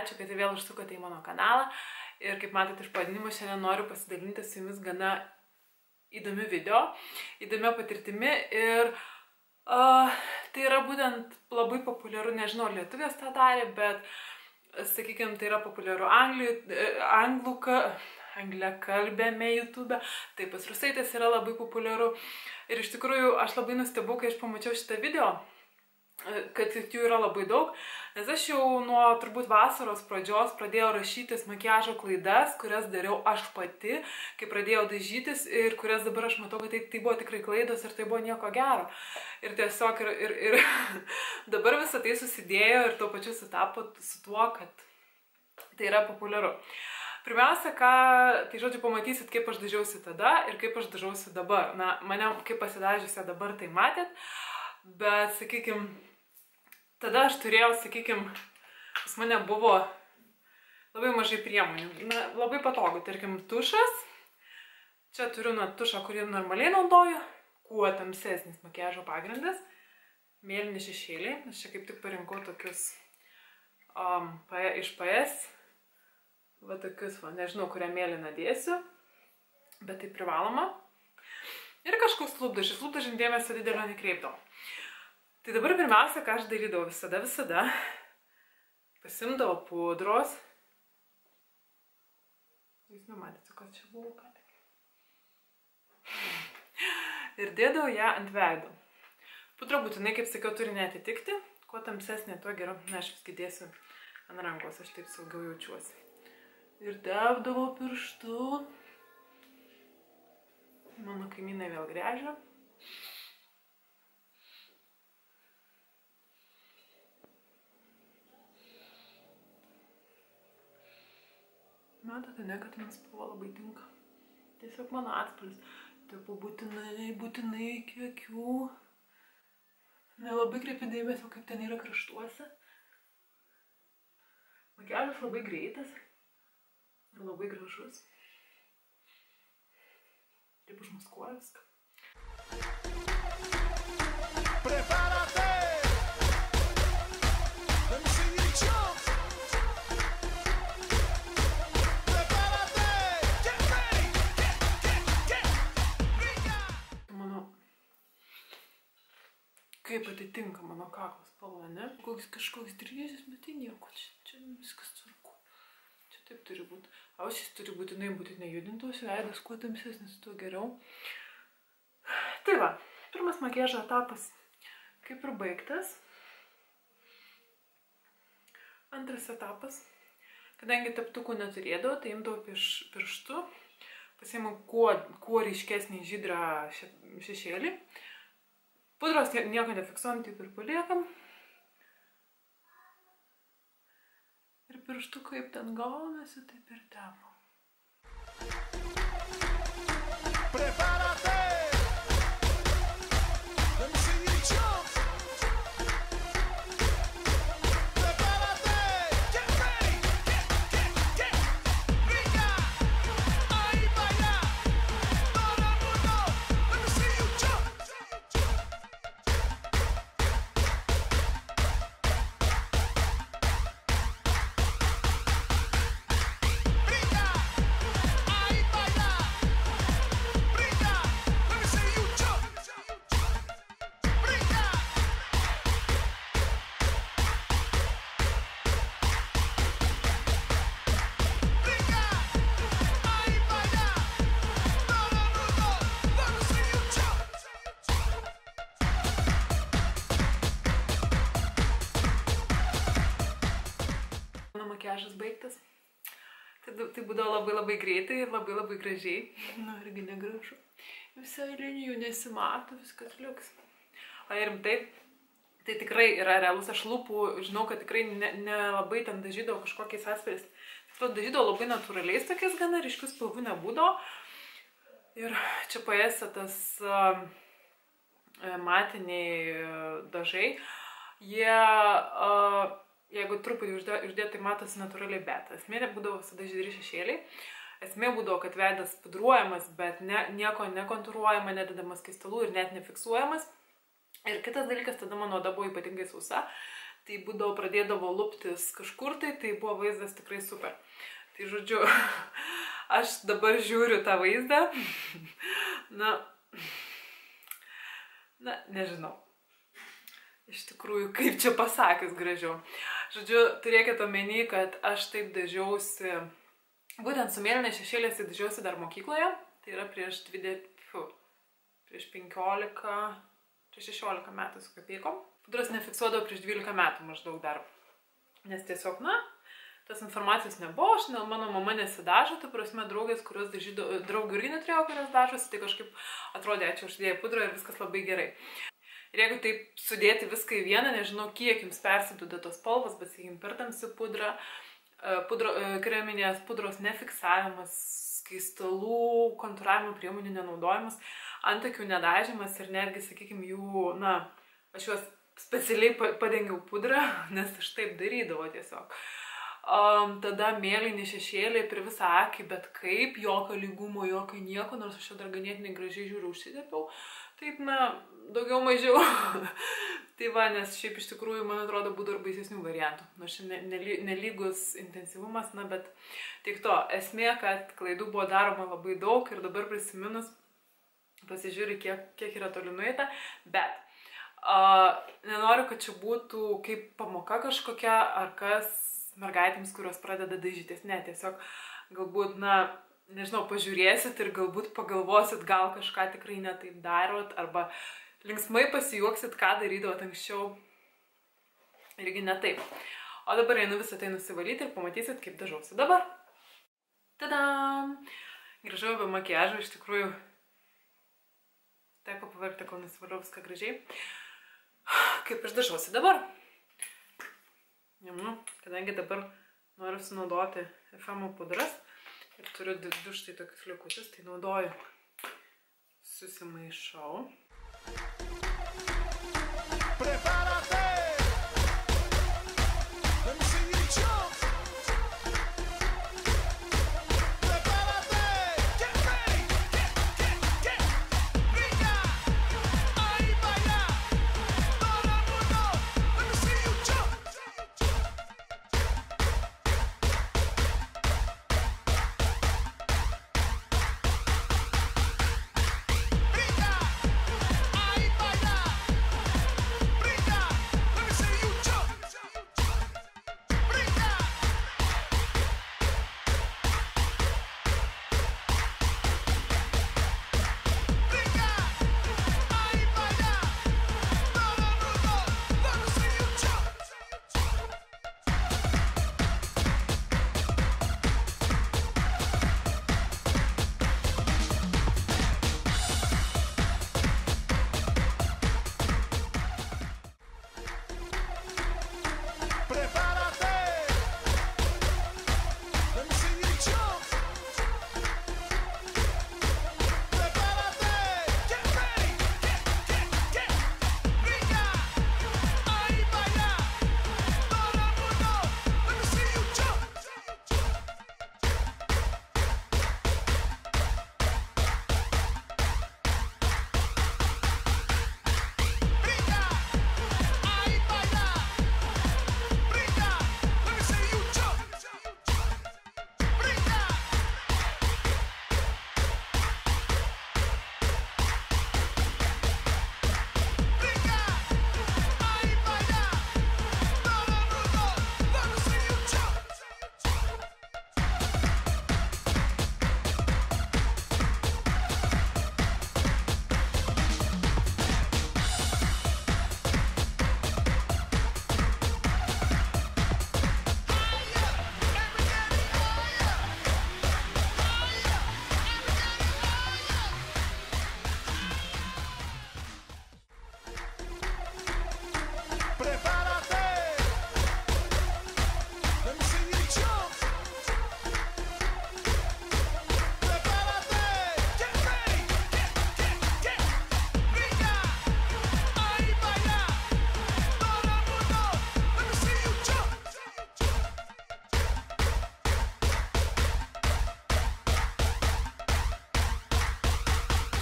ačiū, kad vėl užsukote į mano kanalą. Ir kaip matote iš pavadinimo, šiandien noriu pasidalinti su jumis gana įdomi video, įdomia patirtimi. Ir tai yra būtent labai populiaru, nežinau, lietuvės tą darė, bet, sakykime, tai yra populiaru angliakalbėme YouTube, taip pas rusaitės yra labai populiaru. Ir iš tikrųjų aš labai nustebau, kai aš pamačiau šitą video, kad jų yra labai daug, nes aš jau nuo turbūt vasaros pradžios pradėjau rašytis makiažo klaidas, kurias dariau aš pati, kai pradėjau dažytis ir kurias dabar aš matau, kad tai buvo tikrai klaidos ir tai buvo nieko gero. Ir tiesiog ir dabar visą tai susidėjo ir tuo pačiu sutapo su tuo, kad tai yra populiaru. Pirmiausia, tai žodžiu pamatysit, kaip aš dažiausi tada ir kaip aš dažausi dabar. Na, mane kaip pasidažiusi dabar tai matėt, bet, sakykime, tada aš turėjau, sakykime, pas mane buvo labai mažai priemonių. Na, labai patogu, tarkim, tušas. Čia turiu tušą, kurį normaliai naudoju. Kuo tamsesnis makiažo pagrindas. Mėlyni šešėliai. Aš čia kaip tik parinkau tokius iš PS. Va tokius, nežinau, kurią mėlyną dėsiu. Bet tai privaloma. Ir kažkoks lūpdažis. Lūpdažin dėmesio didelio nekreipdavau. Tai dabar pirmiausia, ką aš darydavau visada, pasimdavau pudros. Jūs nematėte, kad čia buvo ką tik. Ir dėdavau ją ant veido. Pudra būtinai, kaip sakiau, turi neatitikti. Kuo tamsesnė, tuo geriau. Na, aš viskai dėsiu ant rankos, aš taip saugiau jaučiuosi. Ir tepdavau pirštu. Mano kaimynai vėl gręžia. Matote, ne, kad man spalva labai tinka. Tiesiog mano atspalvis. Tepu būtinai iki akių. Nelabai kreipiu dėmesio, kaip ten yra kraštuose. Makiažas labai greitas ir labai gražus. Taip užmaskuoju viską. Prepárate! Kaip atitinka mano kaklo spalva, ne? Kažkoks dryžis, bet tai nieko, čia viskas tvarku. Čia taip turi būti. Ausys turi būtinai būti nejudintos, veidas kuo tamsesnis, tuo geriau. Tai va, pirmas makiažo etapas kaip ir baigtas. Antras etapas. Kadangi teptukų neturėdavau, tai imdavau pirštu, pasiėmiau kuo ryškesnį žydrą šešėlį. Pudros nieko nefiksuojam, taip ir paliekam. Ir pirštu kaip ten gaunasi, taip ir tepu. Prepárate! Makiažas baigtas. Tai būdavo labai greitai ir labai gražiai. Nu, irgi negražu. Visai linijų nesimato, viskas liuks. O ir rimtai, tai tikrai yra realus. Aš lūpų, žinau, kad tikrai nelabai ten dažydavau kažkokiais atspalviais. Dažydavau labai natūraliais tokiais gana ryškių spalvų nebūdavo. Ir čia PS tas matiniai dažai, jie jeigu truputį uždėt, tai matosi natūraliai, bet esmė būdavo visada žydri šešėliai. Esmė būdavo, kad veidas pudruojamas, bet nieko nekontūruojama, nededamas skaistalų ir net nefiksuojamas. Ir kitas dalykas, tada mano oda buvo ypatingai sausa, tai būdavo pradėdavo luptis kažkur tai buvo vaizdas tikrai super. Tai žodžiu, aš dabar žiūriu tą vaizdą, na, nežinau. Iš tikrųjų, kaip čia pasakius gražiau. Žodžiu, turėkite omeny, kad aš taip dažiausi, būtent su mėlynais šešėliais dažiausi dar mokykloje, tai yra prieš 16 metų su kapeikom. Pudros nefiksuodavau prieš 12 metų maždaug dar, nes tiesiog, tas informacijos nebuvo, mano mama nesidažo, tai prasme draugės, kurios dažydavo, draugų ir neturėjau, kurios dažosi, tai kažkaip atrodė, ačiū, uždėjau pudrą ir viskas labai gerai. Ir jeigu taip sudėti viską į vieną, nežinau, kiek jums persiduoda tos spalvos, bet sakykim, per tamsi pudra, kreminės pudros nefiksavimas, skaistalų, kontūravimo priemonių nenaudojimas, antakių nedažymas ir netgi, sakykim, jų, aš juos specialiai padengiau pudrą, nes aš taip darydavau tiesiog. Tada mėlyni šešėliai per visą akį, bet kaip, jokio lygumo, jokio nieko, nors aš jau dar ganėtinai gražiai žiūriu, užsidepiau. Taip, daugiau mažiau. Tai va, nes šiaip iš tikrųjų, man atrodo, būtų ir baisesnių variantų. Nors nelygus intensyvumas, bet tik to. Esmė, kad klaidų buvo daroma labai daug ir dabar prisiminus pasižiūri, kiek yra toli nueita, bet nenoriu, kad čia būtų kaip pamoka kažkokia ar kas mergaitėms, kurios pradeda dažytis. Ne, tiesiog galbūt, nežinau, pažiūrėsit ir galbūt pagalvosit, gal kažką tikrai netaip darot, arba linksmai pasijuoksit, ką darydavot anksčiau. Irgi netaip. O dabar einu visą tai nusivalyti ir pamatysit, kaip dažausi dabar. Tadam! Grįžau be makiažo, iš tikrųjų teko pavargti, kol nusivaliau viską gražiai. Kaip aš dažausi dabar. Kadangi dabar noriu sunaudoti FM pudras ir turiu du štai tokius likučius, tai naudoju, susimaišau.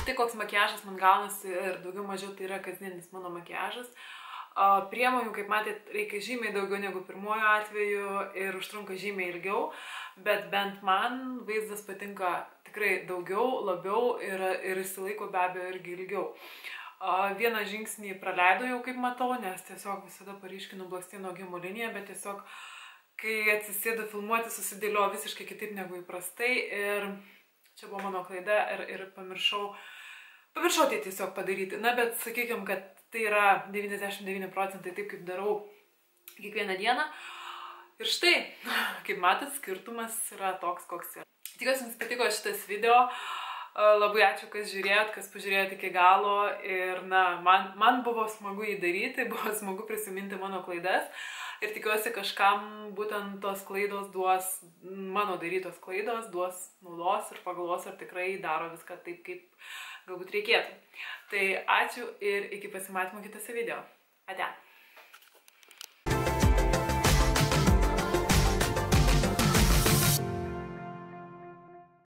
Tai koks makiažas man gaunasi ir daugiau mažiau tai yra kasdienis mano makiažas. Priemonių, kaip matėt, reikia žymiai daugiau negu pirmojo atveju ir užtrunka žymiai ilgiau, bet bent man vaizdas patinka tikrai daugiau, labiau ir išsilaiko be abejo irgi ilgiau. Vieną žingsnį praleidau jau, kaip matau, nes tiesiog visada paryškinu blakstienų augimo liniją, bet tiesiog, kai atsisėdu filmuoti, susidėlio visiškai kitaip negu įprastai ir čia buvo mano klaida ir pamiršau tai tiesiog padaryti. Na, bet sakykime, kad tai yra 99% taip, kaip darau kiekvieną dieną. Ir štai, kaip matot, skirtumas yra toks, koks yra. Tikiuosi, jums patiko šitas video. Labai ačiū, kas žiūrėjot, kas pažiūrėjote iki galo. Ir, na, man buvo smagu jį daryti, buvo smagu prisiminti mano klaidas. Ir tikiuosi, kažkam būtent tos klaidos duos, mano darytos klaidos duos naudos ir pagalvos, ar tikrai daro viską taip, kaip galbūt reikėtų. Tai ačiū ir iki pasimatymo kitose video. Ate.